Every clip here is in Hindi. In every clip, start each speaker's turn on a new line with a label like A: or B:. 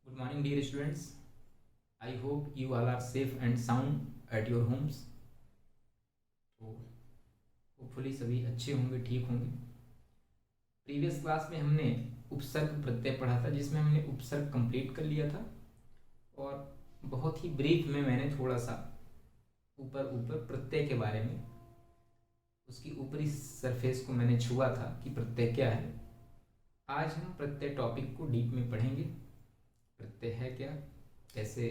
A: Good morning, dear students. I hope you all are safe and sound at your homes. तो होपफुली सभी अच्छे होंगे, ठीक होंगे। प्रीवियस क्लास में हमने उपसर्ग प्रत्यय पढ़ा था, जिसमें हमने उपसर्ग कंप्लीट कर लिया था और बहुत ही ब्रीफ में मैंने थोड़ा सा ऊपर ऊपर प्रत्यय के बारे में, उसकी ऊपरी सरफेस को मैंने छुआ था कि प्रत्यय क्या है। आज हम प्रत्यय टॉपिक को डीप में पढ़ेंगे। प्रत्यय है क्या, कैसे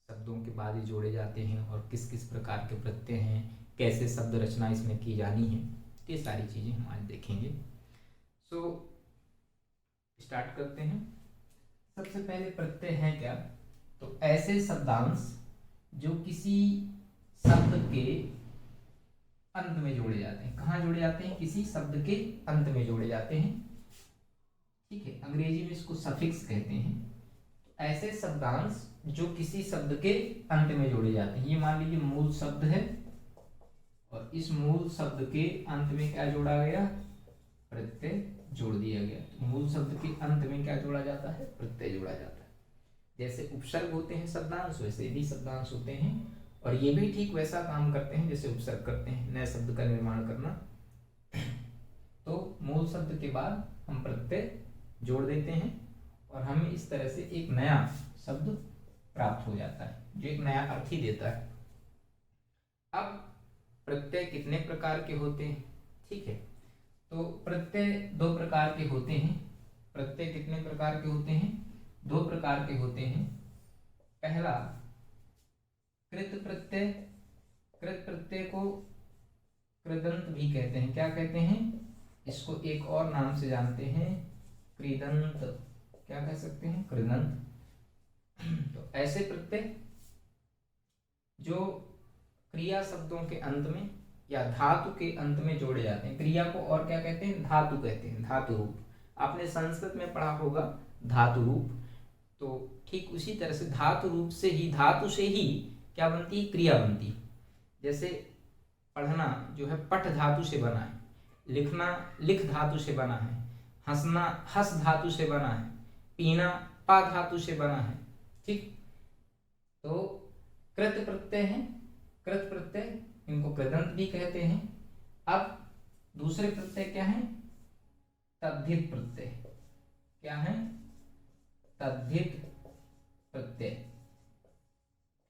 A: शब्दों के बाद ही जोड़े जाते हैं और किस किस प्रकार के प्रत्यय हैं, कैसे शब्द रचना इसमें की जानी है, ये सारी चीज़ें हम आज देखेंगे। सो स्टार्ट करते हैं। सबसे पहले प्रत्यय है क्या, तो ऐसे शब्दांश जो किसी शब्द के अंत में जोड़े जाते हैं। कहाँ जोड़े जाते हैं? किसी शब्द के अंत में जोड़े जाते हैं। ठीक है, अंग्रेजी में इसको सफिक्स कहते हैं। तो ऐसे शब्दांश जो किसी शब्द के अंत में जोड़े जाते हैं। ये मान लीजिए मूल शब्द है और इस मूल शब्द के अंत में क्या जोड़ा गया? प्रत्यय जोड़ दिया गया। तो मूल शब्द के अंत में क्या जोड़ा जाता है? प्रत्यय जोड़ा जाता है। जैसे उपसर्ग होते हैं शब्दांश, वैसे भी शब्दांश होते हैं और ये भी ठीक वैसा काम करते हैं जैसे उपसर्ग करते हैं, नए शब्द का निर्माण करना। तो मूल शब्द के बाद हम प्रत्यय जोड़ देते हैं और हमें इस तरह से एक नया शब्द प्राप्त हो जाता है जो एक नया अर्थ ही देता है। अब प्रत्यय कितने प्रकार के होते हैं? ठीक है, तो प्रत्यय दो प्रकार के होते हैं। प्रत्यय कितने प्रकार के होते हैं? दो प्रकार के होते हैं। पहला कृत प्रत्यय। कृत प्रत्यय को कृदंत भी कहते हैं। क्या कहते हैं? इसको एक और नाम से जानते हैं, कृदंत। क्या कह सकते हैं? कृदंत। तो ऐसे प्रत्यय जो क्रिया शब्दों के अंत में या धातु के अंत में जोड़े जाते हैं। क्रिया को और क्या कहते हैं? धातु कहते हैं, धातु रूप। आपने संस्कृत में पढ़ा होगा धातु रूप। तो ठीक उसी तरह से धातु रूप से ही, धातु से ही क्या बनती है? क्रिया बनती है। जैसे पढ़ना जो है पठ धातु से बना है, लिखना लिख धातु से बना है, हंसना हस धातु से बना है, पीना पा धातु से बना है। ठीक, तो कृत प्रत्यय है। कृत प्रत्यय इनको कृदंत भी कहते हैं। अब दूसरे प्रत्यय क्या है? तद्धित प्रत्यय। क्या है? तद्धित प्रत्यय।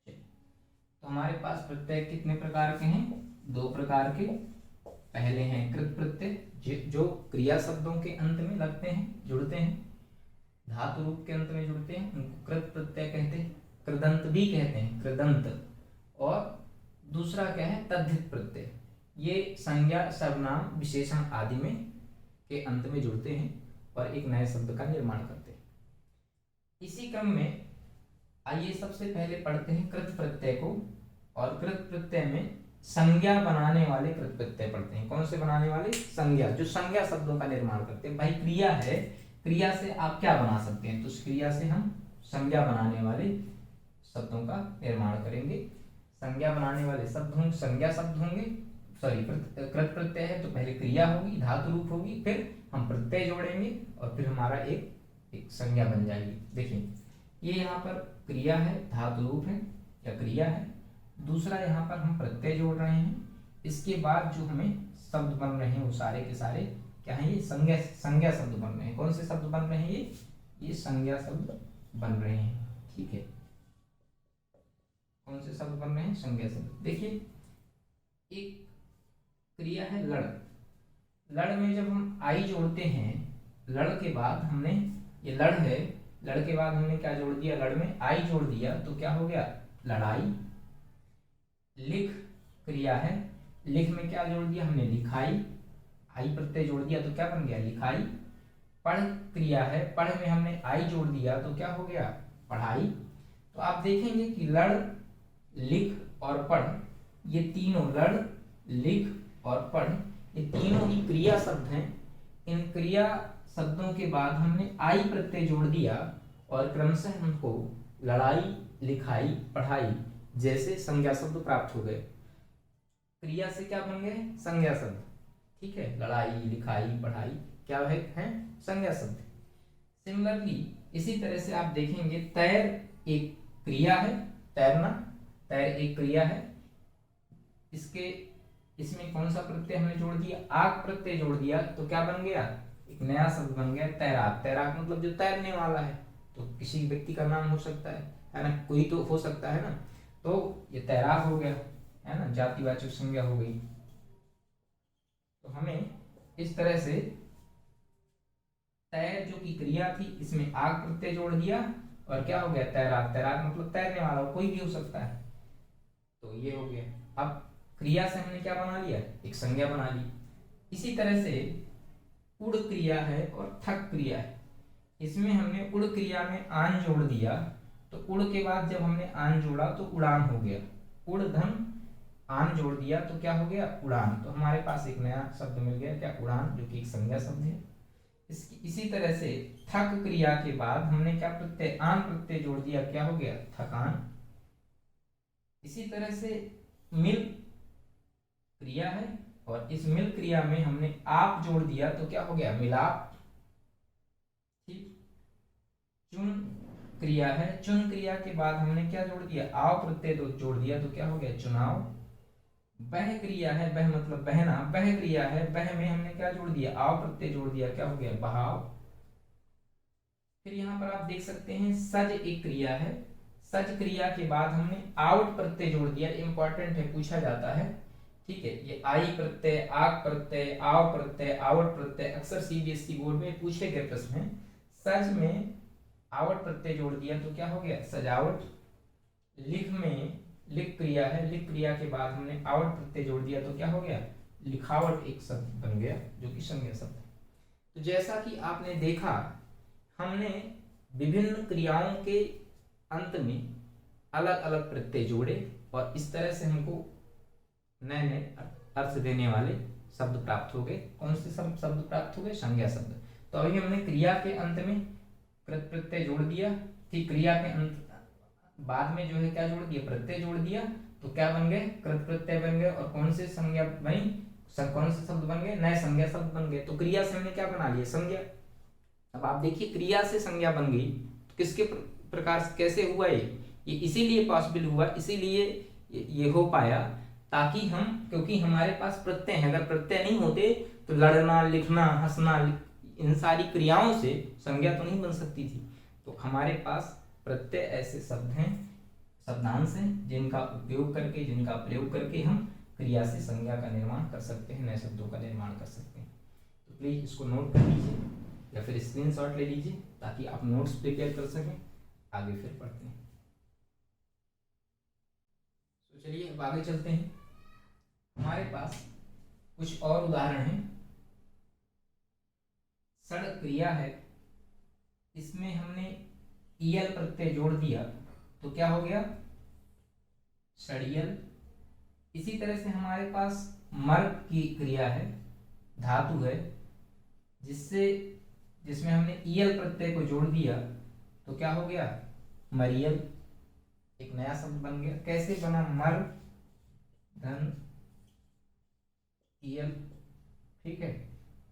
A: तो हमारे पास प्रत्यय कितने प्रकार के हैं? दो प्रकार के। पहले हैं कृत प्रत्यय जो क्रिया शब्दों के अंत में लगते हैं, जुड़ते हैं, धातु रूप के अंत में जुड़ते हैं, उनको कृत प्रत्यय कहते हैं। कृदंत भी कहते हैं, कृदंत। और दूसरा क्या है? तद्धित प्रत्यय। ये संज्ञा, सर्वनाम, विशेषण आदि में के अंत में जुड़ते हैं और एक नए शब्द का निर्माण करते हैं। इसी क्रम में आइए सबसे पहले पढ़ते हैं कृत प्रत्यय को। और कृत प्रत्यय में संज्ञा बनाने वाले कृत प्रत्यय पढ़ते हैं। कौन से बनाने वाले? संज्ञा, जो संज्ञा शब्दों का निर्माण करते हैं। भाई क्रिया है, क्रिया से आप क्या बना सकते हैं? तो उस क्रिया से हम संज्ञा बनाने वाले शब्दों का निर्माण करेंगे। संज्ञा बनाने वाले शब्द होंगे, संज्ञा शब्द होंगे। सॉरी, कृत प्रत्यय है तो पहले क्रिया होगी, धातु रूप होगी, फिर हम प्रत्यय जोड़ेंगे और फिर हमारा एक संज्ञा बन जाएगी। देखिए, ये यहाँ पर क्रिया है, धातु रूप है या क्रिया है। दूसरा यहाँ पर हम प्रत्यय जोड़ रहे हैं। इसके बाद जो हमें शब्द बन रहे हैं वो सारे के सारे क्या है? ये संज्ञा शब्द बन रहे हैं। कौन से शब्द बन रहे हैं? ये संज्ञा शब्द बन रहे हैं। ठीक है, कौन से शब्द बन रहे हैं? संज्ञा शब्द। देखिए, एक क्रिया है लड़। लड़ में जब हम आई जोड़ते हैं, लड़ के बाद हमने, ये लड़ है, लड़ के बाद हमने क्या जोड़ दिया? लड़ में आई जोड़ दिया तो क्या हो गया? लड़ाई। लिख क्रिया है, लिख में क्या जोड़ दिया हमने? लिखाई। आई प्रत्यय जोड़ दिया तो क्या बन गया? लिखाई। पढ़ क्रिया है, पढ़ में हमने आई जोड़ दिया तो क्या हो गया? पढ़ाई। तो आप देखेंगे कि लड़, लिख और पढ़, ये तीनों, लड़, लिख और पढ़, ये तीनों ही क्रिया शब्द हैं। इन क्रिया शब्दों के बाद हमने आई प्रत्यय जोड़ दिया और क्रमशः हमको लड़ाई, लिखाई, पढ़ाई जैसे संज्ञा शब्द प्राप्त हो गए। क्रिया से क्या बन गए? संज्ञा शब्द। ठीक है, लड़ाई, लिखाई, पढ़ाई क्या है? संज्ञा शब्द। सिमिलरली इसी तरह से आप देखेंगे तैर एक क्रिया है, तैरना, तैर एक क्रिया है। इसके इसमें कौन सा प्रत्यय हमने जोड़ दिया, आग प्रत्यय जोड़ दिया, तो क्या बन गया, एक नया शब्द बन गया तैराक। तैराक मतलब जो तैरने वाला है, तो किसी व्यक्ति का नाम हो सकता है ना, कोई तो हो सकता है ना, तो ये तैराक हो गया, है ना, जातिवाचक संज्ञा हो गई। तो हमें इस तरह से तैर जो की क्रिया थी, इसमें आग प्रत्यय जोड़ दिया और क्या हो गया, तैराक। तैराक मतलब तैरने वाला, कोई भी हो सकता है, तो ये हो गया। अब क्रिया से हमने क्या बना लिया, एक संज्ञा बना ली। इसी तरह से उड़ क्रिया है और थक क्रिया है। इसमें हमने उड़ क्रिया में आन जोड़ दिया, तो उड़ के बाद जब हमने आन जोड़ा तो उड़ान हो गया। उड़ धन आन जोड़ दिया तो क्या हो गया, उड़ान। तो हमारे पास एक नया शब्द मिल गया, क्या, उड़ान, जो कि एक संज्ञा शब्द है। इसी तरह से थक क्रिया के बाद हमने क्या प्रत्यय, आन प्रत्यय जोड़ दिया, क्या हो गया, थकान। इसी तरह से मिल क्रिया है और इस मिल क्रिया में हमने आप जोड़ दिया तो क्या हो गया, मिलाप। ठीक। चुन क्रिया है, चुन क्रिया के बाद हमने क्या जोड़ दिया, आव प्रत्यय तो जोड़ दिया तो क्या हो गया, चुनाव। बह क्रिया है, बह मतलब बहना, बह क्रिया है, बह में हमने क्या जोड़ दिया, आव प्रत्यय जोड़ दिया, क्या हो गया, बहाव। फिर यहाँ पर आप देख सकते हैं सज एक क्रिया है, सज क्रिया के बाद हमने आउट प्रत्यय जोड़ दिया, इंपॉर्टेंट है, पूछा जाता है। ठीक है, ये आई प्रत्यय, आग प्रत्यय, आव प्रत्यय, आवट प्रत्यय, अक्सर सीबीएसई बोर्ड में पूछे गए प्रश्न है। सज में आवट प्रत्यय जोड़ दिया तो क्या हो गया, सजावट। लिख में लिख क्रिया है, लिख क्रिया के बाद हमने आवट प्रत्यय जोड़ दिया तो क्या हो गया, लिखावट, एक शब्द बन गया जो कि संज्ञा शब्द है। तो जैसा कि आपने देखा, हमने विभिन्न क्रियाओं के अंत में अलग अलग प्रत्यय जोड़े और इस तरह से हमको नए नए अर्थ देने वाले शब्द प्राप्त हो गए। कौन से शब्द प्राप्त हो गए, संज्ञा शब्द। तो अभी हमने क्रिया के अंत में कृत प्रत्यय जोड़ दिया, फिर क्रिया के अंत बाद में जो है क्या जोड़ दिया, प्रत्यय जोड़ दिया, तो क्या बन गए, कृत प्रत्यय बन गए। और कौन से संज्ञा बनी, कौन से शब्द बन गए, नए संज्ञा शब्द बन गए। तो क्रिया से हमने क्या बना लिया, संज्ञा। अब आप देखिए क्रिया से संज्ञा बन गई तो किसके प्रकार से कैसे हुआ, ये इसीलिए पॉसिबल हुआ, इसीलिए ये हो पाया ताकि हम, क्योंकि हमारे पास प्रत्यय है, अगर प्रत्यय नहीं होते तो लड़ना, लिखना, हंसना, इन सारी क्रियाओं से संज्ञा तो नहीं बन सकती थी। तो हमारे पास प्रत्यय ऐसे शब्द हैं, शब्दांश हैं, जिनका उपयोग करके, जिनका प्रयोग करके हम क्रिया से संज्ञा का निर्माण कर सकते हैं, नए शब्दों का निर्माण कर सकते हैं। तो प्लीज इसको नोट कर लीजिए या फिर स्क्रीनशॉट ले लीजिए ताकि आप नोट्स प्रिपेयर कर सकें, आगे फिर पढ़ते हैं। तो चलिए अब आगे चलते हैं। हमारे पास कुछ और उदाहरण हैं। सड़ क्रिया है, इसमें हमने ईयल प्रत्यय जोड़ दिया तो क्या हो गया, सड़ियल। इसी तरह से हमारे पास मर की क्रिया है, धातु है, जिसमें हमने ईयल प्रत्यय को जोड़ दिया तो क्या हो गया, मरियल, एक नया शब्द बन गया। कैसे बना, मर धन ईयल, ठीक है,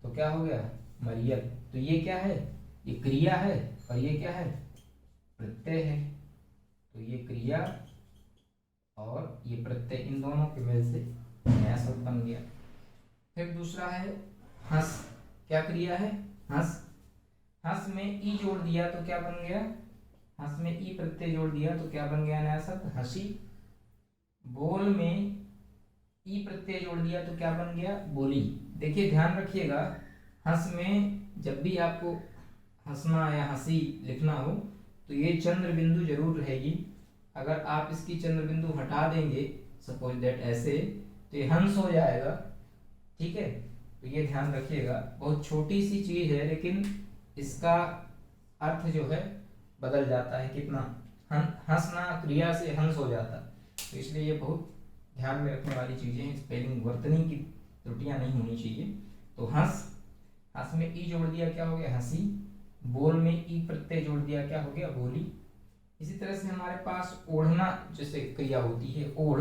A: तो क्या हो गया, मरियल। तो ये क्या है, ये क्रिया है और ये क्या है, प्रत्यय है। तो ये क्रिया और ये प्रत्यय, इन दोनों के मेल से नया शब्द बन गया। फिर दूसरा है हंस, क्या क्रिया है, हंस। हंस में ई जोड़ दिया तो क्या बन गया, हंस में ई प्रत्यय जोड़ दिया तो क्या बन गया, नया शब्द, हंसी। बोल में ई प्रत्यय जोड़ दिया तो क्या बन गया, बोली। देखिए ध्यान रखिएगा, हंस में जब भी आपको हंसना या हंसी लिखना हो तो ये चंद्र बिंदु जरूर रहेगी। अगर आप इसकी चंद्र बिंदु हटा देंगे, सपोज दैट ऐसे, तो ये हंस हो जाएगा, ठीक है। तो ये ध्यान रखिएगा, बहुत छोटी सी चीज है लेकिन इसका अर्थ जो है बदल जाता है कितना। हंसना क्रिया से हंस हो जाता, तो इसलिए ये बहुत ध्यान में रखने वाली चीजें हैं। स्पेलिंग वर्तनी की त्रुटियां नहीं होनी चाहिए। तो हंस, हंस में ई जोड़ दिया क्या हो गया, हंसी। बोल में ई प्रत्यय जोड़ दिया क्या हो गया, बोली। इसी तरह से हमारे पास ओढ़ना जैसे क्रिया होती है, ओढ़,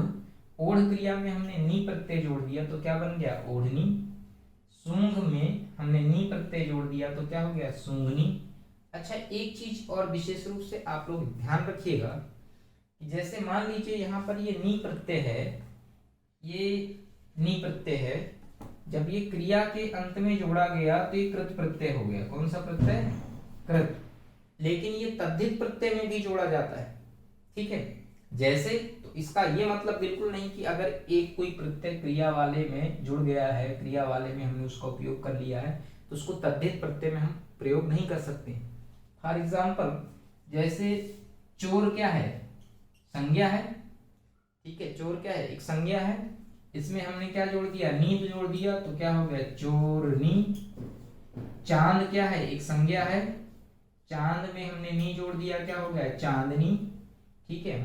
A: ओढ़ क्रिया में हमने नी प्रत्यय जोड़ दिया तो क्या बन गया, ओढ़नी। सूंघ में हमने नी प्रत्यय जोड़ दिया तो क्या हो गया, सूंघनी। अच्छा, एक चीज और विशेष रूप से आप लोग ध्यान रखिएगा कि जैसे मान लीजिए यहाँ पर ये नी प्रत्यय है, ये नी प्रत्यय है, जब ये क्रिया के अंत में जोड़ा गया तो ये कृत प्रत्यय हो गया। कौन सा प्रत्यय? कृत। लेकिन ये तद्धित प्रत्यय में भी जोड़ा जाता है, ठीक है। जैसे, तो इसका ये मतलब बिल्कुल नहीं कि अगर एक कोई प्रत्यय क्रिया वाले में जुड़ गया है, क्रिया वाले में हमने उसका उपयोग कर लिया है, तो उसको तद्धित प्रत्यय में हम प्रयोग नहीं कर सकते। फॉर एग्जाम्पल, जैसे चोर क्या है? संज्ञा है, ठीक है। चोर क्या है? एक संज्ञा है। इसमें हमने क्या जोड़ दिया? नींद जोड़ दिया, तो क्या हो गया? चोरनी। चांद क्या है? एक संज्ञा है। चांद में हमने नी जोड़ दिया, क्या हो गया? चांदनी, ठीक है।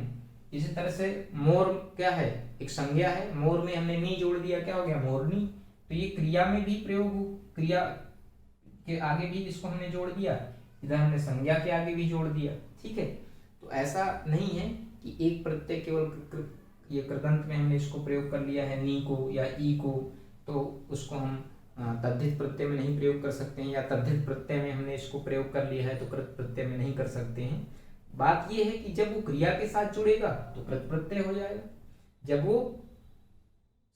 A: इसी तरह से मोर क्या है? एक संज्ञा है। मोर में हमने नी जोड़ दिया, क्या हो गया? मोरनी। तो ये क्रिया में भी प्रयोग हो, क्रिया के आगे भी इसको हमने जोड़ दिया, इधर हमने संज्ञा के आगे भी जोड़ दिया, ठीक है। तो ऐसा नहीं है कि एक प्रत्यय केवल ये कृदंत में हमने इसको प्रयोग कर लिया है, नी को या ई को, तो उसको हम तद्धित प्रत्यय में नहीं प्रयोग कर सकते हैं, या तद्धित प्रत्यय में हमने इसको प्रयोग कर लिया है तो कृत प्रत्यय में नहीं कर सकते हैं। बात यह है कि जब वो क्रिया के साथ जुड़ेगा तो कृत प्रत्यय हो जाएगा, जब वो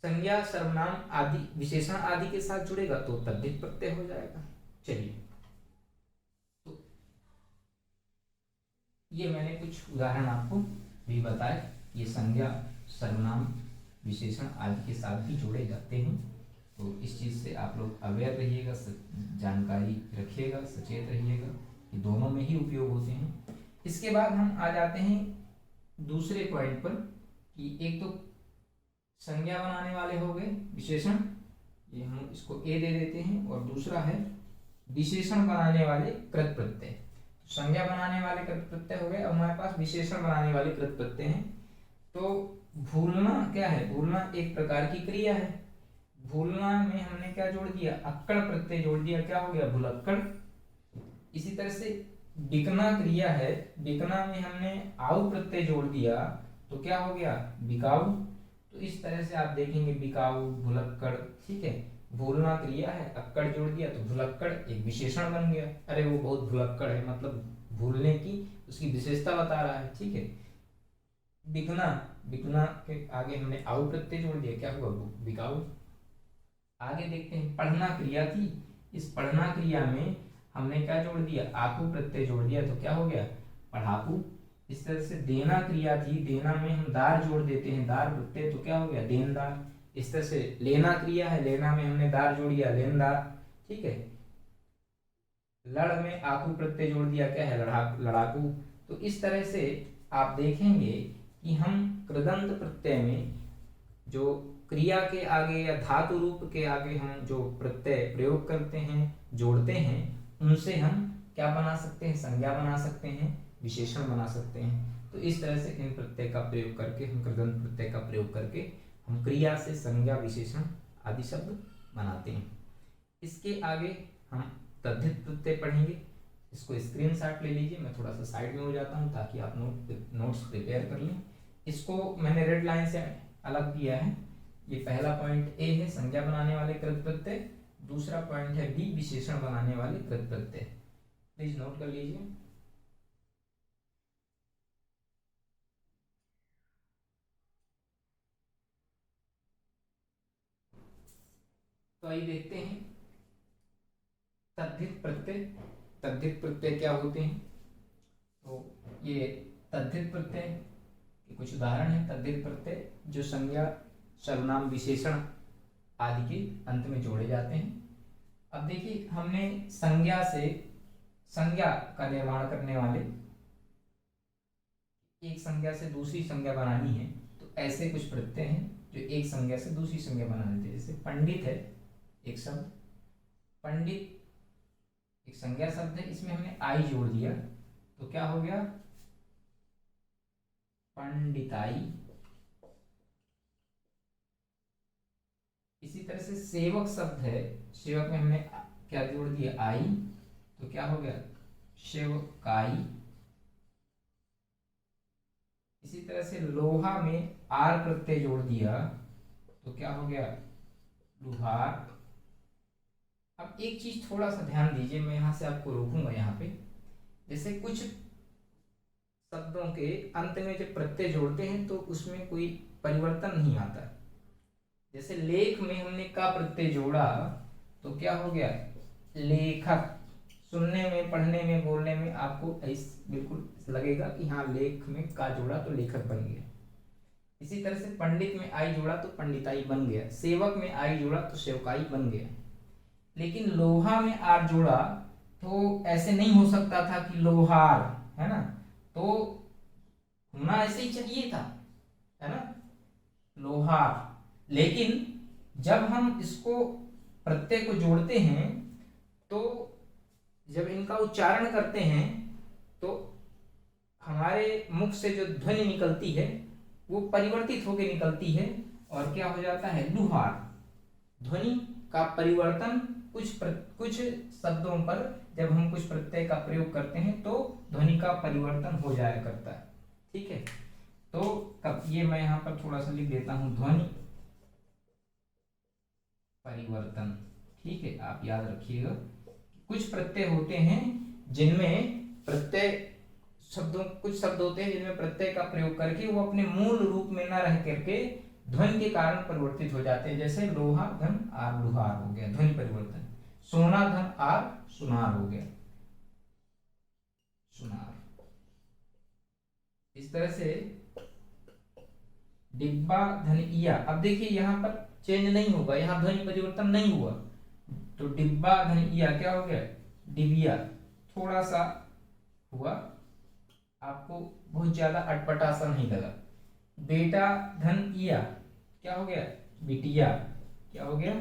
A: संज्ञा, सर्वनाम आदि, विशेषण आदि के साथ जुड़ेगा तो तद्धित प्रत्यय हो जाएगा। चलिए, तो ये मैंने कुछ उदाहरण आपको भी बताए। ये संज्ञा, सर्वनाम, विशेषण आदि के साथ भी जोड़े जाते हैं। तो इस चीज़ से आप लोग अवेयर रहिएगा, जानकारी रखिएगा, सचेत रहिएगा कि दोनों में ही उपयोग होते हैं। इसके बाद हम आ जाते हैं दूसरे पॉइंट पर कि एक तो संज्ञा बनाने वाले हो गए विशेषण, ये हम इसको ए दे देते हैं, और दूसरा है विशेषण बनाने वाले कृत प्रत्यय। संज्ञा बनाने वाले कृत प्रत्यय हो गए, अब हमारे पास विशेषण बनाने वाले कृत प्रत्यय हैं। तो भूलना क्या है? भूलना एक प्रकार की क्रिया है। भूलना में हमने क्या जोड़ दिया? अक्कड़ प्रत्यय जोड़ दिया, क्या हो गया? भुलक्कड़। इसी तरह से बिकना क्रिया है, बिकना में हमने आउ प्रत्यय जोड़ दिया, तो क्या हो गया? बिकाऊ। तो इस तरह से आप देखेंगे बिकाऊ, भुलक्कड़, ठीक है। भूलना क्रिया है, अक्कड़ जोड़ दिया तो भुलक्कड़ एक विशेषण बन गया। अरे वो बहुत भुलक्कड़ है, मतलब भूलने की उसकी विशेषता बता रहा है, ठीक है। बिकना, बिकना के आगे हमने आउ प्रत्यय जोड़ दिया, क्या हुआ? बिकाऊ। आगे देखते हैं, पढ़ना क्रिया थी, इस पढ़ना क्रिया में हमने क्या जोड़ दिया? आकू प्रत्यय जोड़ दिया, तो क्या हो गया? पढ़ाकू। इस तरह से देना क्रिया थी, देना में हम दार जोड़ देते हैं, दार प्रत्यय, तो क्या हो गया? देनदार। इस तरह से लेना क्रिया है, लेना में हमने दार जोड़ दिया, लेनदार, ठीक है। लड़ में आकू प्रत्यय जोड़ दिया, क्या है? लड़ाकू। तो इस तरह से आप देखेंगे कि हम कृदंत प्रत्यय में जो क्रिया के आगे या धातु रूप के आगे हम जो प्रत्यय प्रयोग करते हैं, जोड़ते हैं, उनसे हम क्या बना सकते हैं? संज्ञा बना सकते हैं, विशेषण बना सकते हैं। तो इस तरह से इन प्रत्यय का प्रयोग करके, हम कृदंत प्रत्यय का प्रयोग करके हम क्रिया से संज्ञा, विशेषण आदि शब्द बनाते हैं। इसके आगे हम तद्धित प्रत्यय पढ़ेंगे। इसको स्क्रीनशॉट ले लीजिए, मैं थोड़ा सा साइड में हो जाता हूँ ताकि आप नोट्स प्रिपेयर कर लें। इसको मैंने रेड लाइन से अलग किया है। ये पहला पॉइंट ए है, संज्ञा बनाने वाले कृत प्रत्यय। दूसरा पॉइंट है बी, विशेषण बनाने वाले कृत प्रत्यय। प्लीज नोट कर लीजिए। तो आइए देखते हैं तद्धित प्रत्यय। तद्धित प्रत्यय क्या होते हैं? तो ये तद्धित प्रत्यय के कुछ उदाहरण है। तद्धित प्रत्यय जो संज्ञा, सर्वनाम, विशेषण आदि के अंत में जोड़े जाते हैं। अब देखिए, हमने संज्ञा से संज्ञा का निर्माण करने वाले, एक संज्ञा से दूसरी संज्ञा बनानी है, तो ऐसे कुछ प्रत्यय हैं जो एक संज्ञा से दूसरी संज्ञा बना देते हैं। जैसे पंडित है एक शब्द, पंडित एक संज्ञा शब्द है, इसमें हमने आई जोड़ दिया, तो क्या हो गया? पंडिताई। इसी तरह से सेवक शब्द है, सेवक में हमने क्या जोड़ दिया? आई, तो क्या हो गया? सेवकाई। इसी तरह से लोहा में आर प्रत्यय जोड़ दिया, तो क्या हो गया? लुहार। अब एक चीज थोड़ा सा ध्यान दीजिए, मैं यहां से आपको रोकूंगा यहाँ पे। जैसे कुछ शब्दों के अंत में जब प्रत्यय जोड़ते हैं तो उसमें कोई परिवर्तन नहीं आता। जैसे लेख में हमने का प्रत्यय जोड़ा तो क्या हो गया, लेखक। सुनने में, पढ़ने में, बोलने में आपको बिल्कुल लगेगा कि हाँ लेख में का जोड़ा तो लेखक बन गया। इसी तरह से पंडित में आई जोड़ा तो पंडिताई बन गया, सेवक में आई जोड़ा तो सेवकाई बन गया। लेकिन लोहा में आर जोड़ा तो ऐसे नहीं हो सकता था कि लोहार, है ना, तो होना ऐसे ही चाहिए था, है ना, लोहार। लेकिन जब हम इसको प्रत्यय को जोड़ते हैं तो जब इनका उच्चारण करते हैं तो हमारे मुख से जो ध्वनि निकलती है वो परिवर्तित होकर निकलती है और क्या हो जाता है, लुहार। ध्वनि का परिवर्तन कुछ शब्दों पर जब हम कुछ प्रत्यय का प्रयोग करते हैं तो ध्वनि का परिवर्तन हो जाया करता है। ठीक है, तो तब ये मैं यहां पर थोड़ा सा लिख देता हूं, ध्वनि परिवर्तन। ठीक है, आप याद रखिएगा कुछ प्रत्यय होते हैं जिनमें प्रत्यय शब्दों, कुछ शब्द होते हैं जिनमें प्रत्यय का प्रयोग करके वो अपने मूल रूप में न रह करके ध्वनि के कारण परिवर्तित हो जाते हैं। जैसे लोहा धन आर लुहार हो गया, ध्वनि परिवर्तन। सोना धन आर सुनार हो गया, सुनार। इस तरह से डिब्बा धन इया, अब देखिए यहां पर चेंज नहीं होगा, यहां ध्वनि परिवर्तन नहीं हुआ, तो डिब्बा धन इया क्या हो गया, डिबिया। थोड़ा सा हुआ, आपको बहुत ज्यादा अटपटा सा नहीं लगा। बेटा धन इया क्या हो गया, बिटिया। क्या हो गया,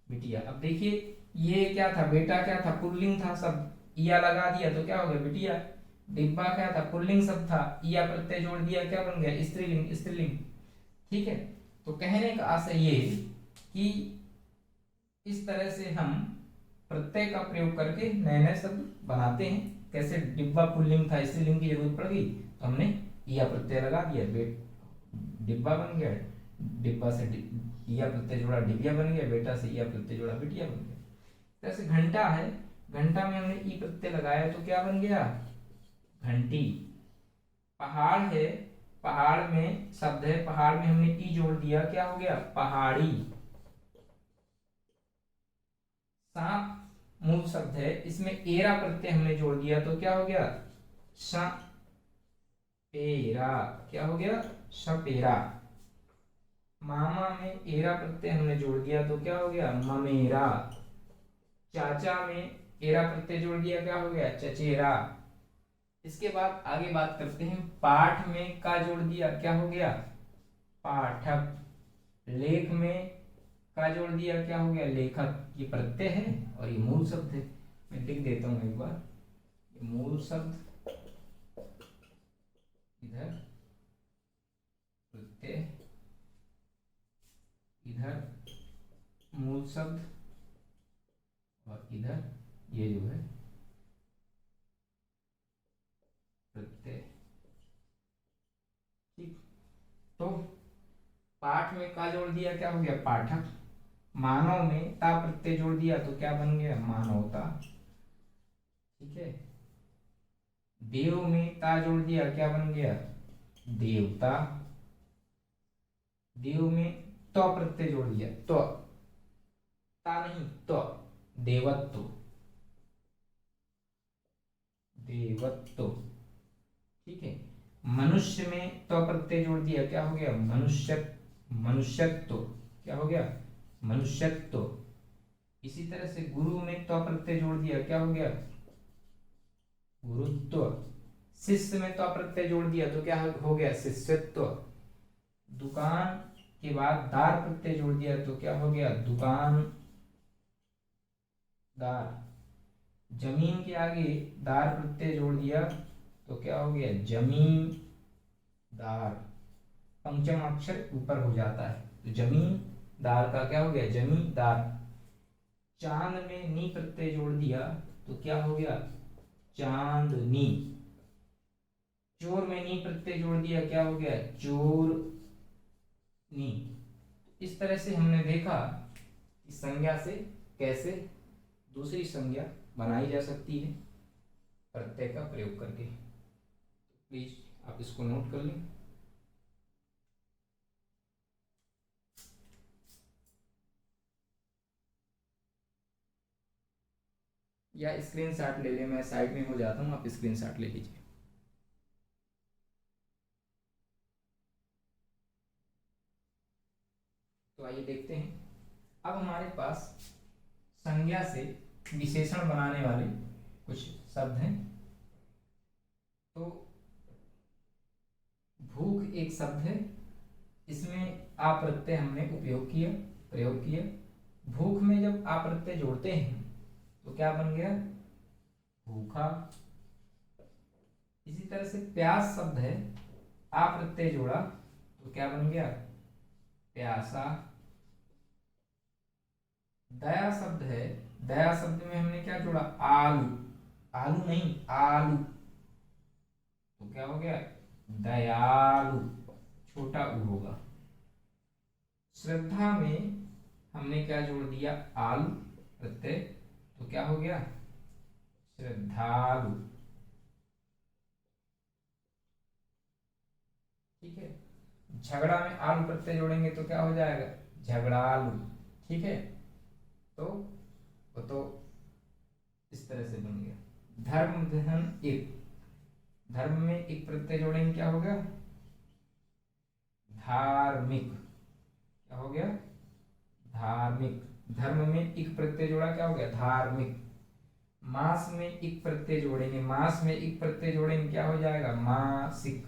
A: बिटिया। अब देखिए ये क्या था, बेटा क्या था, पुल्लिंग था, सब इया लगा दिया तो क्या हो गया, बिटिया। डिब्बा क्या था, पुल्लिंग शब्द था, इया प्रत्यय जोड़ दिया, क्या बन गया, स्त्रीलिंग, स्त्रीलिंग। ठीक है, तो कहने का आशय ये कि इस तरह से हम प्रत्यय का प्रयोग करके नए नए शब्द बनाते हैं। कैसे, डिब्बा पुल्लिंग था, स्त्रीलिंग की जरूरत पड़ गई तो हमने इया प्रत्यय लगा दिया, डिब्बा बन गया, डिब्बा से इया प्रत्यय जोड़ा, डिबिया बन गया, बेटा से इया प्रत्यय जोड़ा, बिटिया बन गया। जैसे घंटा है, घंटा में हमने ई प्रत्यय लगाया तो क्या बन गया, घंटी। पहाड़ है, पहाड़ में शब्द है, पहाड़ में हमने ई जोड़ दिया, क्या हो गया, पहाड़ी। सांप मूल शब्द है, इसमें एरा प्रत्यय हमने जोड़ दिया तो क्या हो गया, सपेरा। क्या हो गया, सपेरा। मामा में एरा प्रत्यय हमने जोड़ दिया तो क्या हो गया, ममेरा। चाचा में एरा प्रत्यय जोड़ दिया, क्या हो गया, चचेरा। इसके बाद आगे बात करते हैं, पाठ में का जोड़ दिया, क्या हो गया, पाठक। लेख में का जोड़ दिया, क्या हो गया, लेखक। ये प्रत्यय है और ये मूल शब्द है, मैं लिख देता हूं एक बार, ये मूल शब्द, इधर प्रत्यय, इधर मूल शब्द और इधर ये जो है प्रत्यय। ठीक, तो पाठ में का जोड़ दिया, क्या हो गया, पाठक। मानव में ता प्रत्यय जोड़ दिया तो क्या बन गया, मानवता। ठीक है, देव में ता जोड़ दिया, क्या बन गया, देवता। देव में तो प्रत्यय जोड़ दिया, तो ता नहीं, तो देवत्व, देवत्व। ठीक है, मनुष्य में तो प्रत्यय जोड़ दिया, क्या हो गया, मनुष्य, मनुष्यत्व। क्या हो गया, मनुष्यत्व। इसी तरह से गुरु में तो प्रत्यय जोड़ दिया, क्या हो गया, गुरुत्व। शिष्य में तो प्रत्यय जोड़ दिया तो क्या हो गया, शिष्यत्व। दुकान के बाद दार प्रत्यय जोड़ दिया तो क्या हो गया, दुकानदार। जमीन के आगे दार प्रत्यय जोड़ दिया तो क्या हो गया, जमींदार। पंचम अक्षर ऊपर हो जाता है तो जमींदार का क्या हो गया, जमींदार। चांद में नी प्रत्यय जोड़ दिया तो क्या हो गया, चांदनी। चोर में नी प्रत्यय जोड़ दिया, क्या हो गया, चोरनी। इस तरह से हमने देखा कि संज्ञा से कैसे दूसरी संज्ञा बनाई जा सकती है। प्रत्यय का प्रयोग करके। प्लीज आप इसको नोट कर लें। या स्क्रीनशॉट ले लें, मैं साइड में हो जाता हूँ, आप स्क्रीनशॉट ले लीजिए। तो आइए देखते हैं। अब हमारे पास संज्ञा से विशेषण बनाने वाले कुछ शब्द हैं। तो भूख एक शब्द है, इसमें आ प्रत्यय हमने प्रयोग किया। भूख में जब आ प्रत्यय जोड़ते हैं तो क्या बन गया? भूखा। इसी तरह से प्यास शब्द है, आ प्रत्यय जोड़ा तो क्या बन गया? प्यासा। दया शब्द है, दया शब्द में हमने क्या जोड़ा? आलू। आलू नहीं, आलू, तो क्या हो गया? दयालु। छोटा ऊ होगा। श्रद्धा में हमने क्या जोड़ दिया? आलू प्रत्यय, तो क्या हो गया? श्रद्धालु। ठीक है। झगड़ा में आलू प्रत्यय जोड़ेंगे तो क्या हो जाएगा? झगड़ालू। ठीक है। तो वो तो इस तरह से बन गया। धर्म धन एक, धर्म में एक प्रत्यय जोड़ेंगे क्या हो गया? धार्मिक। क्या हो गया? धार्मिक। धर्म में एक प्रत्यय जोड़ा, क्या हो गया? धार्मिक। मास में एक प्रत्यय जोड़ेंगे, मास में एक प्रत्यय जोड़ेंगे क्या हो जाएगा? मासिक।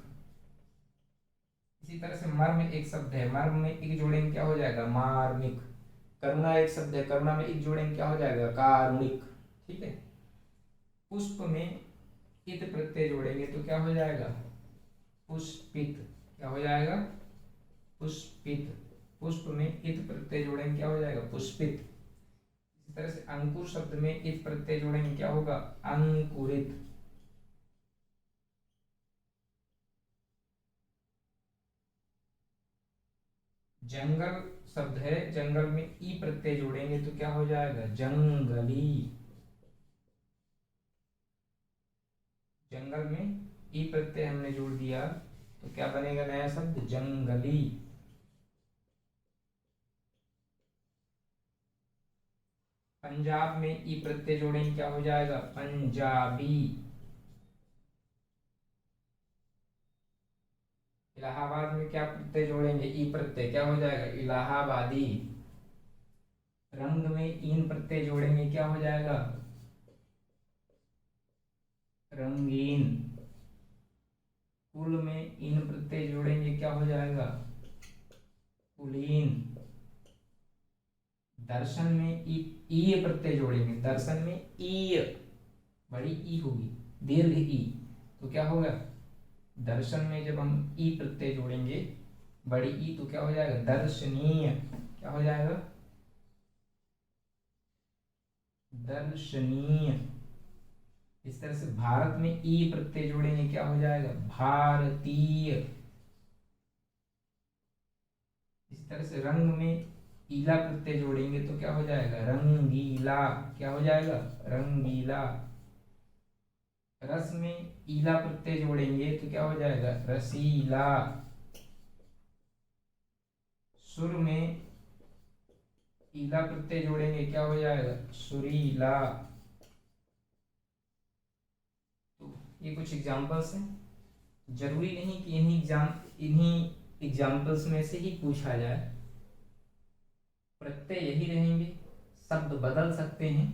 A: इसी तरह से मर्म एक शब्द है, मर्म में एक जोड़ेंगे क्या हो जाएगा? मार्मिक। करुणा एक शब्द है, करुणा में एक जोड़ेंगे क्या हो जाएगा? कारुणिक। ठीक है। पुष्प में इत प्रत्यय जोड़ेंगे तो क्या हो जाएगा? पुष्पित। क्या हो जाएगा? पुष्पित। पुष्प में इत प्रत्यय जोड़ेंगे क्या हो जाएगा? पुष्पित। इसी तरह से अंकुर शब्द में इत प्रत्यय जोड़ेंगे क्या होगा? अंकुरित। जंगल शब्द है, जंगल में ई प्रत्यय जोड़ेंगे तो क्या हो जाएगा? जंगली। जंगल में ई प्रत्यय हमने जोड़ दिया तो क्या बनेगा? नया शब्द जंगली। पंजाब में ई प्रत्यय जोड़ेंगे क्या हो जाएगा? पंजाबी। इलाहाबाद में क्या प्रत्यय जोड़ेंगे? ई प्रत्यय, क्या हो जाएगा? इलाहाबादी। रंग में ईन प्रत्यय जोड़ेंगे क्या हो जाएगा? रंगीन। कुल में इन प्रत्यय जोड़ेंगे क्या हो जाएगा? कुलीन। दर्शन में ई प्रत्यय जोड़ेंगे, दर्शन में ई, बड़ी ई होगी, दीर्घ ई, तो क्या होगा? दर्शन में जब हम ई प्रत्यय जोड़ेंगे बड़ी ई तो क्या हो जाएगा? दर्शनीय। क्या हो जाएगा? दर्शनीय। इस तरह से भारत में ई प्रत्यय जोड़ेंगे क्या हो जाएगा? भारतीय। इस तरह से रंग में ईला प्रत्यय जोड़ेंगे तो क्या हो जाएगा? रंगीला। क्या हो जाएगा? रंगीला। रस में ईला प्रत्यय जोड़ेंगे तो क्या हो जाएगा? रसीला। सुर में ईला प्रत्यय जोड़ेंगे क्या हो जाएगा? सुरीला। तो ये कुछ एग्जांपल्स हैं। जरूरी नहीं कि इन्हीं एग्जाम्पल्स में से ही पूछा जाए, प्रत्यय यही रहेंगे, शब्द बदल सकते हैं,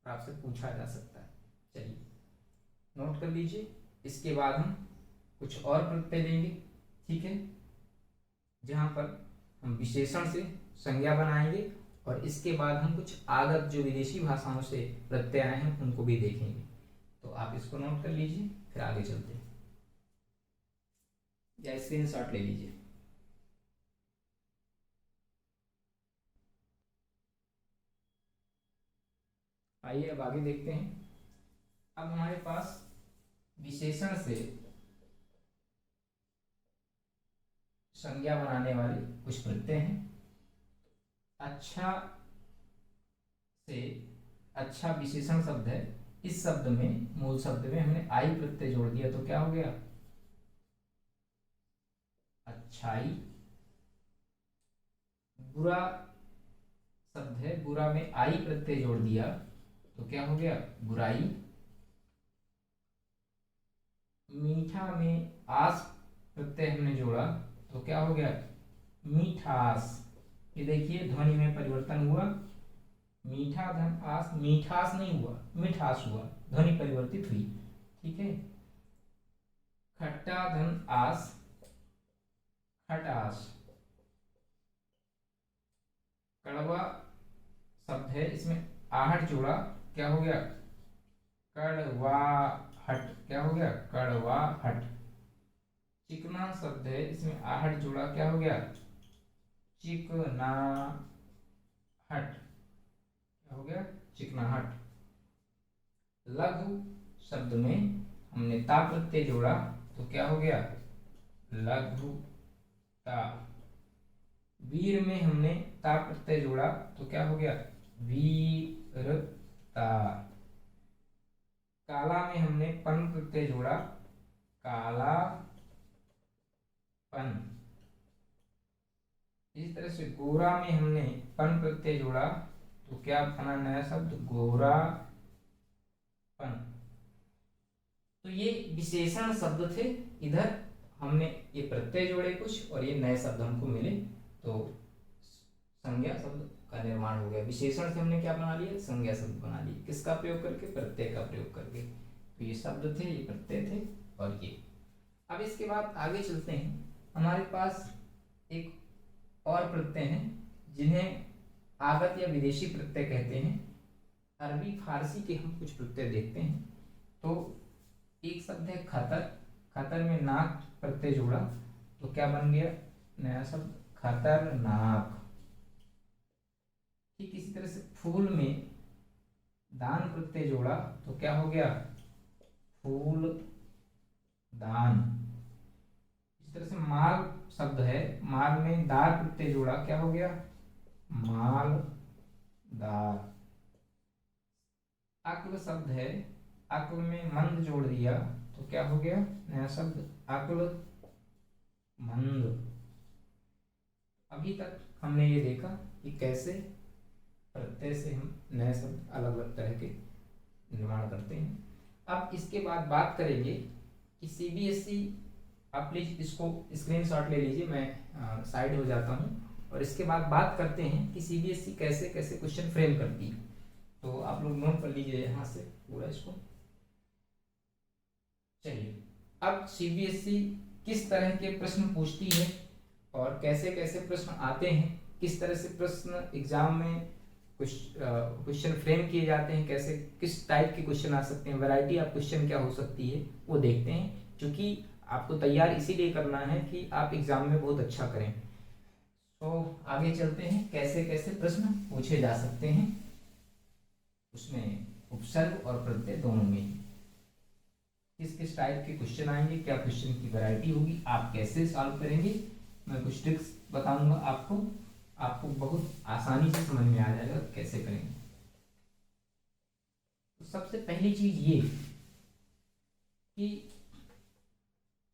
A: आपसे पूछा जा सकता है। चलिए नोट कर लीजिए। इसके बाद हम कुछ और प्रत्यय लेंगे, ठीक है, जहां पर हम विशेषण से संज्ञा बनाएंगे और इसके बाद हम कुछ आगत जो विदेशी भाषाओं से प्रत्यय आए हैं उनको भी देखेंगे। तो आप इसको नोट कर लीजिए, फिर आगे चलते हैं, या स्क्रीनशॉट ले लीजिए। आइए अब आगे देखते हैं। अब हमारे पास विशेषण से संज्ञा बनाने वाले कुछ प्रत्यय हैं। अच्छा से, अच्छा विशेषण शब्द है, इस शब्द में, मूल शब्द में हमने आई प्रत्यय जोड़ दिया तो क्या हो गया, अच्छाई। बुरा शब्द है, बुरा में आई प्रत्यय जोड़ दिया तो क्या हो गया, बुराई। मीठा में आस प्रत्यय हमने जोड़ा तो क्या हो गया, मीठास। ये देखिए ध्वनि में परिवर्तन हुआ, मीठा धन आस, मीठास नहीं हुआ, मिठास हुआ, ध्वनि परिवर्तित हुई। ठीक है। खट्टा धन आस, खटास। कड़वा शब्द है, इसमें आहट जोड़ा क्या हो गया, कड़वाहट। क्या हो गया, कड़वाहट। चिकना शब्द है, इसमें आहट जोड़ा क्या हो गया, चिकनाहट। क्या हो गया, चिकनाहट। लघु शब्द में हमने ता प्रत्यय जोड़ा तो क्या हो गया, लघुता। वीर में हमने ता प्रत्यय जोड़ा तो क्या हो गया, वीरता। काला में हमने पन प्रत्यय जोड़ा, कालापन। इसी तरह से गोरा में हमने पन प्रत्यय जोड़ा तो क्या बना, नया शब्द, गोरापन। तो ये विशेषण शब्द थे। इधर हमने ये प्रत्यय जोड़े कुछ और ये नए शब्द हमको मिले, तो संज्ञा शब्द का निर्माण हो गया। विशेषण से हमने क्या बना लिया, संज्ञा शब्द बना लिए। किसका प्रयोग करके, प्रत्यय का प्रयोग करके। तो ये शब्द थे, ये प्रत्यय थे और ये। अब इसके बाद आगे चलते हैं। हमारे पास एक और प्रत्यय हैं जिन्हें आगत या विदेशी प्रत्यय कहते हैं। अरबी फारसी के हम कुछ प्रत्यय देखते हैं। तो एक शब्द है खतर, खतर में नाक प्रत्यय जोड़ा तो क्या बन गया, नया शब्द, खतरनाक। ठीक इसी तरह से फूल में दान प्रत्यय जोड़ा तो क्या हो गया, फूल दान। इस तरह से माल शब्द है, माल में दार प्रत्यय जोड़ा क्या हो गया, मालदार। अक्ल शब्द है, अक्ल में मंद जोड़ दिया तो क्या हो गया, नया शब्द, अक्लमंद। अभी तक हमने ये देखा कि कैसे प्रत्यय से हम नए शब्द अलग अलग तरह के निर्माण करते हैं। अब इसके बाद बात करेंगे कि सीबीएसई, आप प्लीज इसको स्क्रीनशॉट ले लीजिए, मैं साइड हो जाता हूँ, और इसके बाद बात करते हैं कि सीबीएसई कैसे कैसे क्वेश्चन फ्रेम करती है। तो आप लोग नोट कर लीजिए यहाँ से पूरा इसको। चलिए, अब सीबीएसई किस तरह के प्रश्न पूछती है और कैसे कैसे प्रश्न आते हैं, किस तरह से प्रश्न एग्जाम में क्वेश्चन फ्रेम किए जाते हैं, कैसे किस टाइप के क्वेश्चन आ सकते हैं, वैरायटी ऑफ क्वेश्चन क्या हो सकती है, वो देखते हैं। क्योंकि आपको तैयार इसीलिए करना है कि आप एग्जाम में बहुत अच्छा करें। तो आगे चलते हैं, कैसे कैसे प्रश्न पूछे जा सकते हैं, उसमें उपसर्ग और प्रत्यय दोनों में किस किस टाइप के क्वेश्चन आएंगे, क्या क्वेश्चन की वैरायटी होगी, आप कैसे सॉल्व करेंगे, मैं कुछ ट्रिक्स बताऊंगा आपको, आपको बहुत आसानी से समझ में आ जाएगा कैसे करेंगे। तो सबसे पहली चीज ये कि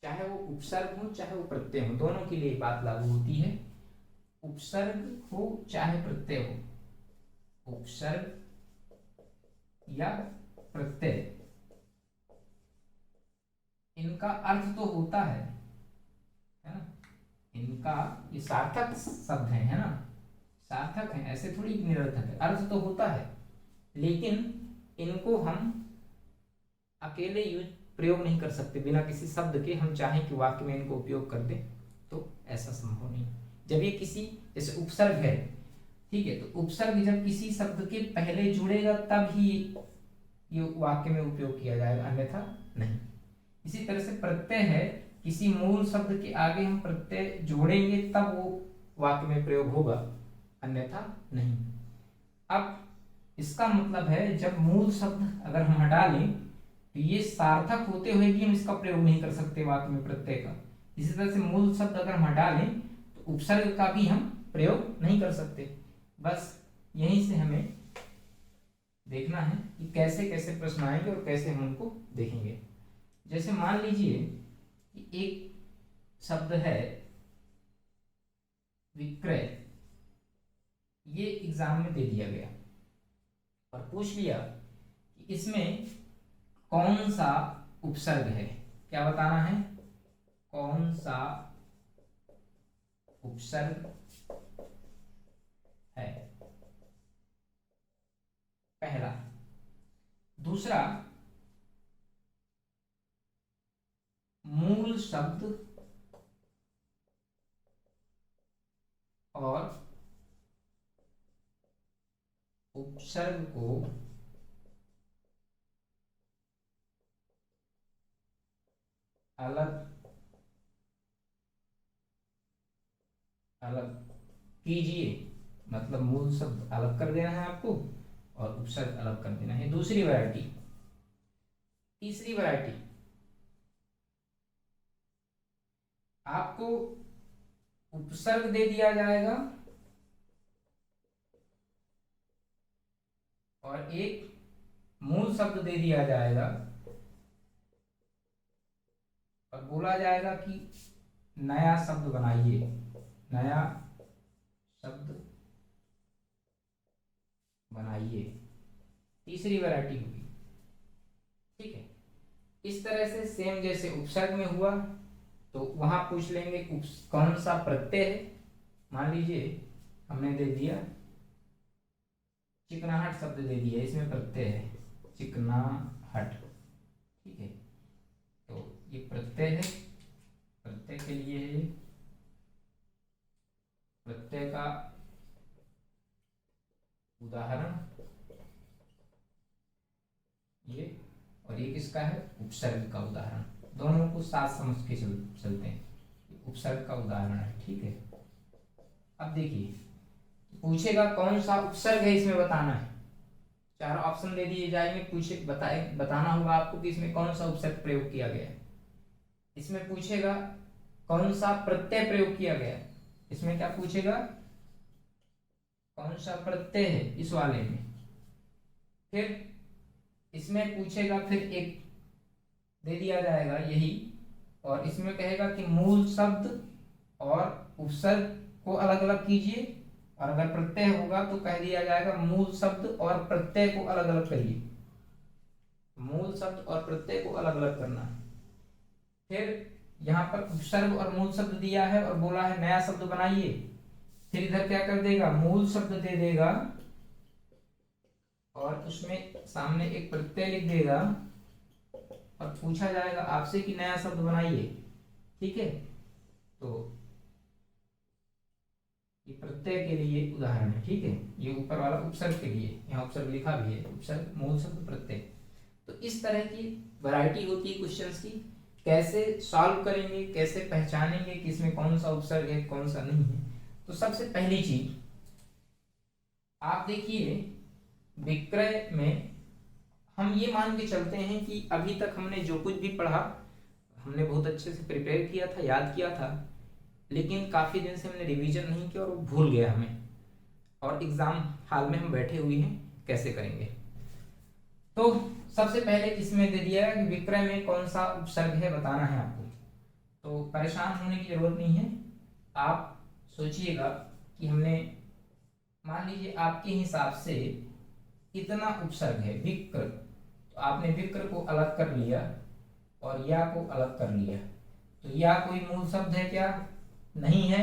A: चाहे वो उपसर्ग हो चाहे वो प्रत्यय हो, दोनों के लिए बात लागू होती है। उपसर्ग हो चाहे प्रत्यय हो, उपसर्ग या प्रत्यय, इनका अर्थ तो होता है ना, इनका ये सार्थक शब्द है ना, सार्थक है, ऐसे थोड़ी निरर्थक है, अर्थ तो होता है, लेकिन इनको हम अकेले यूज प्रयोग नहीं कर सकते बिना किसी शब्द के। हम चाहें कि वाक्य में इनको उपयोग कर दें तो ऐसा संभव नहीं। जब ये किसी, जैसे उपसर्ग है, ठीक है, तो उपसर्ग जब किसी शब्द के पहले जुड़ेगा तब ही ये वाक्य में उपयोग किया जाएगा, अन्यथा नहीं। इसी तरह से प्रत्यय है, किसी मूल शब्द के आगे हम प्रत्यय जोड़ेंगे तब वो वाक्य में प्रयोग होगा, अन्यथा नहीं। अब इसका मतलब है जब मूल शब्द अगर हम हटा लें तो ये सार्थक होते हुए भी हम इसका प्रयोग नहीं कर सकते वाक्य में प्रत्यय का। इसी तरह से मूल शब्द अगर हम हटा लें तो उपसर्ग का भी हम प्रयोग नहीं कर सकते। बस यहीं से हमें देखना है कि कैसे कैसे प्रश्न आएंगे और कैसे हम उनको देखेंगे। जैसे मान लीजिए कि एक शब्द है विक्रय, ये एग्जाम में दे दिया गया और पूछ लिया कि इसमें कौन सा उपसर्ग है। क्या बताना है? कौन सा उपसर्ग है, पहला। दूसरा, मूल शब्द और उपसर्ग को अलग अलग कीजिए। मतलब मूल शब्द अलग कर देना है आपको और उपसर्ग अलग कर देना है। दूसरी वैरायटी। तीसरी वैरायटी, आपको उपसर्ग दे दिया जाएगा और एक मूल शब्द दे दिया जाएगा और बोला जाएगा कि नया शब्द बनाइए, नया शब्द बनाइए। तीसरी वैरायटी होगी। ठीक है, इस तरह से सेम जैसे उपसर्ग में हुआ तो वहां पूछ लेंगे कौन सा प्रत्यय है। मान लीजिए हमने दे दिया चिकनाहट शब्द दे दिया, इसमें प्रत्यय है चिकनाहट। ठीक है, तो ये प्रत्यय है, प्रत्यय के लिए है, प्रत्यय का उदाहरण ये, और ये किसका है? उपसर्ग का उदाहरण। दोनों को साथ समझ के चलते हैं। उपसर्ग का उदाहरण है। ठीक है, अब देखिए पूछेगा कौन सा उपसर्ग है, इसमें बताना है। चार ऑप्शन दे दिए जाएंगे, पूछे बताना होगा आपको कि इसमें कौन सा उपसर्ग प्रयोग किया गया है। इसमें पूछेगा कौन सा प्रत्यय प्रयोग किया गया है। इसमें क्या पूछेगा? कौन सा प्रत्यय है इस वाले में। फिर इसमें पूछेगा, फिर एक दे दिया जाएगा यही, और इसमें कहेगा कि मूल शब्द और उपसर्ग को अलग अलग कीजिए, और अगर प्रत्यय होगा तो कह दिया जाएगा मूल शब्द और प्रत्यय को अलग अलग करिए। मूल शब्द और प्रत्यय को अलग अलग करना है। फिर यहाँ पर उपसर्ग और मूल शब्द दिया है और बोला है नया शब्द बनाइए। फिर इधर क्या कर देगा? मूल शब्द दे देगा और उसमें सामने एक प्रत्यय लिख देगा और पूछा जाएगा आपसे कि नया शब्द बनाइए। ठीक है, तो ये प्रत्यय के लिए उदाहरण है। ठीक है, ये ऊपर वाला उपसर्ग के लिए, यहाँ उपसर्ग लिखा भी है, उपसर्ग मूल शब्द प्रत्यय। तो इस तरह की वैरायटी होती है क्वेश्चंस की। कैसे सॉल्व करेंगे, कैसे पहचानेंगे कि इसमें कौन सा उपसर्ग है कौन सा नहीं है। तो सबसे पहली चीज आप देखिए, विक्रय में हम ये मान के चलते हैं कि अभी तक हमने जो कुछ भी पढ़ा हमने बहुत अच्छे से प्रिपेयर किया था, याद किया था, लेकिन काफ़ी दिन से हमने रिवीजन नहीं किया और वो भूल गया हमें, और एग्ज़ाम हाल में हम बैठे हुए हैं, कैसे करेंगे। तो सबसे पहले इसमें दे दिया है कि विक्रय में कौन सा उपसर्ग है बताना है आपको। तो परेशान होने की जरूरत नहीं है। आप सोचिएगा कि हमने, मान लीजिए आपके हिसाब से कितना उपसर्ग है विक्र, तो आपने विक्र को अलग कर लिया और या को अलग कर लिया। तो या कोई मूल शब्द है क्या? नहीं है,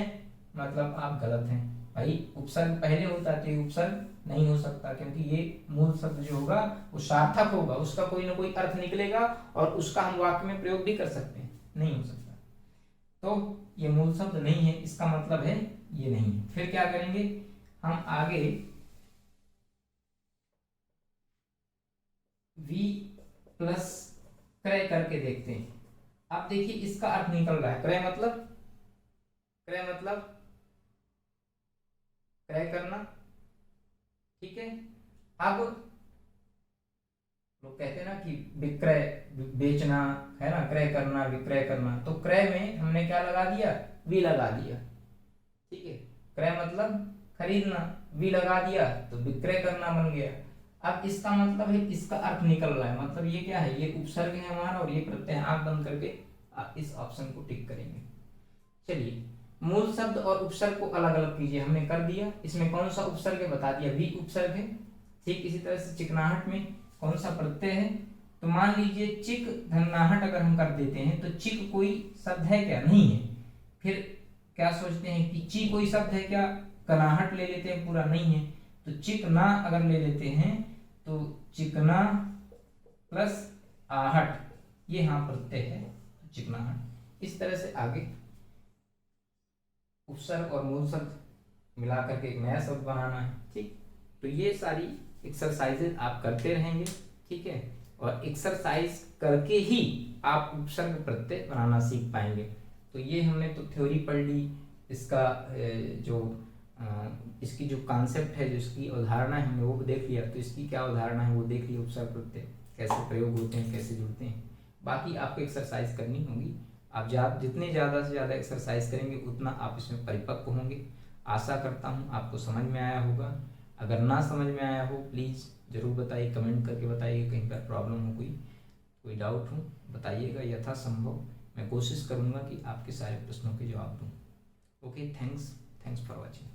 A: मतलब आप गलत हैं भाई। उपसर्ग पहले होता है तो ये उपसर्ग नहीं हो सकता, क्योंकि ये मूल शब्द जो होगा वो सार्थक होगा, उसका कोई ना कोई अर्थ निकलेगा और उसका हम वाक्य में प्रयोग भी कर सकते हैं। नहीं हो सकता, तो ये मूल शब्द नहीं है, इसका मतलब है ये नहीं है। फिर क्या करेंगे हम आगे, वी प्लस क्रय करके देखते हैं। अब देखिए इसका अर्थ निकल रहा है, क्रय मतलब क्रय करना। ठीक है, अब लोग कहते हैं ना कि विक्रय बेचना है ना, क्रय करना विक्रय करना, तो क्रय में हमने क्या लगा दिया? वी लगा दिया। ठीक है, क्रय मतलब खरीदना, वी लगा दिया तो विक्रय करना बन गया। अब इसका मतलब है, इसका अर्थ निकल रहा है, मतलब ये क्या है, ये उपसर्ग है हमारा और ये प्रत्यय है। आंख बंद करके आप इस ऑप्शन को टिक करेंगे। चलिए, मूल शब्द और उपसर्ग को अलग अलग कीजिए, हमने कर दिया। इसमें कौन सा उपसर्ग है बता दिया, भी उपसर्ग है। ठीक इसी तरह से चिकनाहट में कौन सा प्रत्यय है, तो मान लीजिए चिक धन्नाहट अगर हम कर देते हैं तो चिक कोई शब्द है क्या, नहीं है। फिर क्या सोचते हैं कि ची कोई शब्द है क्या, कनाहट ले लेते हैं, पूरा नहीं है। तो चिकना अगर ले लेते हैं तो चिकना प्लस आहट, ये हाँ प्रत्यय है, चिकनाहट। इस तरह से आगे उपसर्ग और मूल शब्द मिला करके एक नया शब्द बनाना है। ठीक, तो ये सारी एक्सरसाइजेज आप करते रहेंगे। ठीक है, और एक्सरसाइज करके ही आप उपसर्ग प्रत्यय बनाना सीख पाएंगे। तो ये हमने तो थ्योरी पढ़ ली, इसका जो इसकी जो कॉन्सेप्ट है, जो इसकी अवधारणा है, हमने वो देख लिया। तो इसकी क्या अवधारणा है वो देख लिया, उपसर्ग प्रत्यय कैसे प्रयोग होते हैं, कैसे जुड़ते हैं। बाकी आपको एक्सरसाइज करनी होगी। आप जितने ज़्यादा से ज़्यादा एक्सरसाइज करेंगे उतना आप इसमें परिपक्व होंगे। आशा करता हूँ आपको समझ में आया होगा। अगर ना समझ में आया हो प्लीज़ ज़रूर बताइए, कमेंट करके बताइए। कहीं पर प्रॉब्लम हो, कोई डाउट हो बताइएगा, यथासंभव मैं कोशिश करूँगा कि आपके सारे प्रश्नों के जवाब दूँ। Okay, thanks for watching.